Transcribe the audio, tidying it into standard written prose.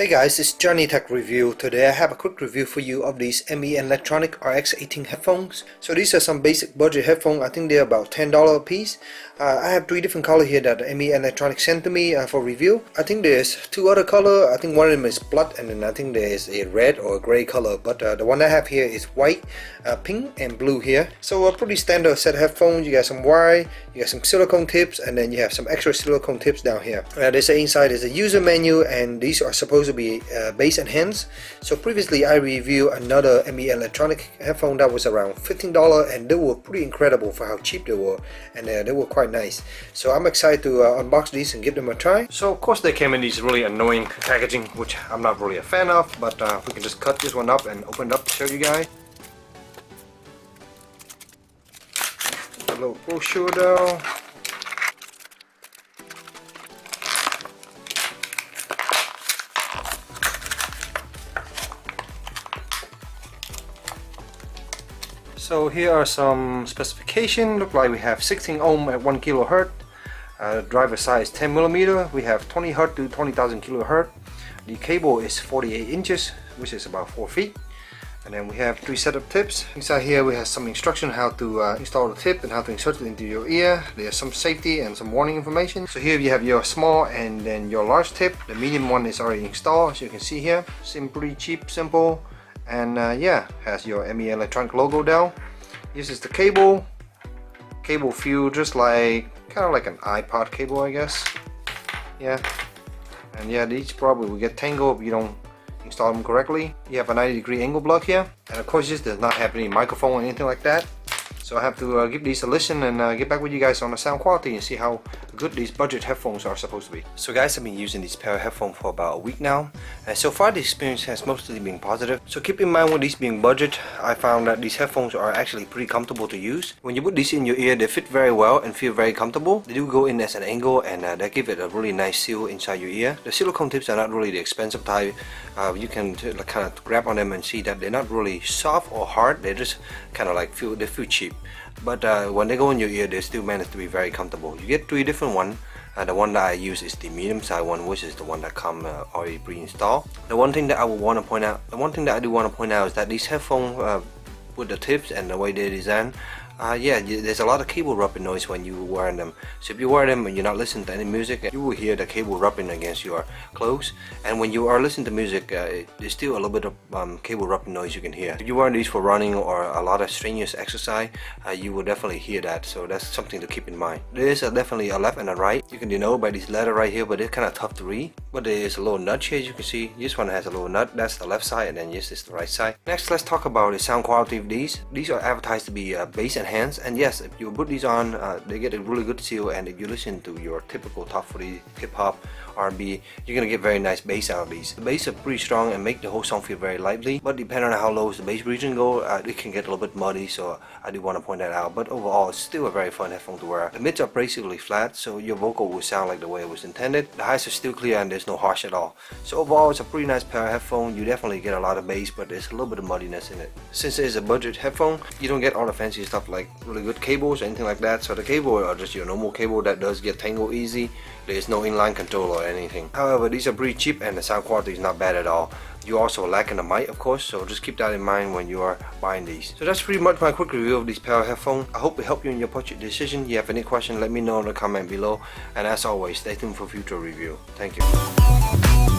Hey guys, it's JohnyTechReview. Today I have a quick review for you of these MEE Electronic RX18 headphones. So these are some basic budget headphones. I think they're about $10 a piece. I have three different colors here that MEE Electronic sent to me for review. I think there's two other colors. I think one of them is blood, and then I think there is a red or a gray color. But the one I have here is white, pink, and blue here. So a pretty standard set of headphones. You got some wire, you got some silicone tips, and then you have some extra silicone tips down here. There's inside is a user menu, and these are supposed to be bass and hands. So previously I reviewed another MEE Electronic headphone that was around $15, and they were pretty incredible for how cheap they were, and they were quite nice. So I'm excited to unbox these and give them a try. So of course they came in these really annoying packaging, which I'm not really a fan of, but we can just cut this one up and open it up to show you guys. A little brochure though. So here are some specifications. Look like we have 16 ohm at 1 kilohertz. Driver size 10 millimeter. We have 20 hertz to 20,000 kilohertz. The cable is 48 inches, which is about 4 feet. And then we have 3 setup tips. Inside here we have some instruction how to install the tip and how to insert it into your ear. There's some safety and some warning information. So here you have your small and then your large tip. The medium one is already installed, as you can see here. Seems pretty cheap, simple. And yeah, has your MEE Electronic logo down. This is the cable. Cable feel just like kind of like an iPod cable, I guess. Yeah. And yeah, these probably will get tangled if you don't install them correctly. You have a 90-degree angle block here, and of course this does not have any microphone or anything like that. So I have to give these a listen and get back with you guys on the sound quality and see how good these budget headphones are supposed to be. So guys, I've been using these pair of headphones for about a week now, and so far the experience has mostly been positive. So keep in mind, with these being budget, I found that these headphones are actually pretty comfortable to use. When you put these in your ear, they fit very well and feel very comfortable. They do go in as an angle, and they give it a really nice seal inside your ear. The silicone tips are not really the expensive type. You can kind of grab on them and see that they're not really soft or hard. They just kind of like feel cheap. But when they go in your ear, they still manage to be very comfortable. You get 3 different ones. The one that I use is the medium size one, which is the one that come already pre-installed. The one thing that I do want to point out is that these headphones with the tips and the way they're designed, yeah, there's a lot of cable rubbing noise when you wear them. So if you wear them and you're not listening to any music, you will hear the cable rubbing against your clothes. And when you are listening to music, there's still a little bit of cable rubbing noise you can hear. If you wear these for running or a lot of strenuous exercise, you will definitely hear that. So that's something to keep in mind. There is definitely a left and a right. You can denote by this letter right here, but it's kind of tough to read. But there is a little nut here, as you can see. This one has a little nut. That's the left side, and then this is the right side. Next, let's talk about the sound quality of these. These are advertised to be bass and hands, and yes, if you put these on, they get a really good seal. And if you listen to your typical top 40 hip-hop, R&B, you're gonna get very nice bass out of these. The bass are pretty strong and make the whole song feel very lively, but depending on how low the bass region go, it can get a little bit muddy, so I do want to point that out. But overall, it's still a very fun headphone to wear. The mids are basically flat, so your vocal will sound like the way it was intended. The highs are still clear and there's no harsh at all. So overall, it's a pretty nice pair of headphones. You definitely get a lot of bass, but there's a little bit of muddiness in it. Since it is a budget headphone, you don't get all the fancy stuff like really good cables or anything like that. So the cable are just your normal cable that does get tangled easy. There's no inline control or anything. However, these are pretty cheap and the sound quality is not bad at all. You also lack in the mic, of course, so just keep that in mind when you are buying these. So that's pretty much my quick review of these pair of headphones. I hope it helped you in your purchase decision. If you have any questions, let me know in the comment below. And as always, stay tuned for future review. Thank you.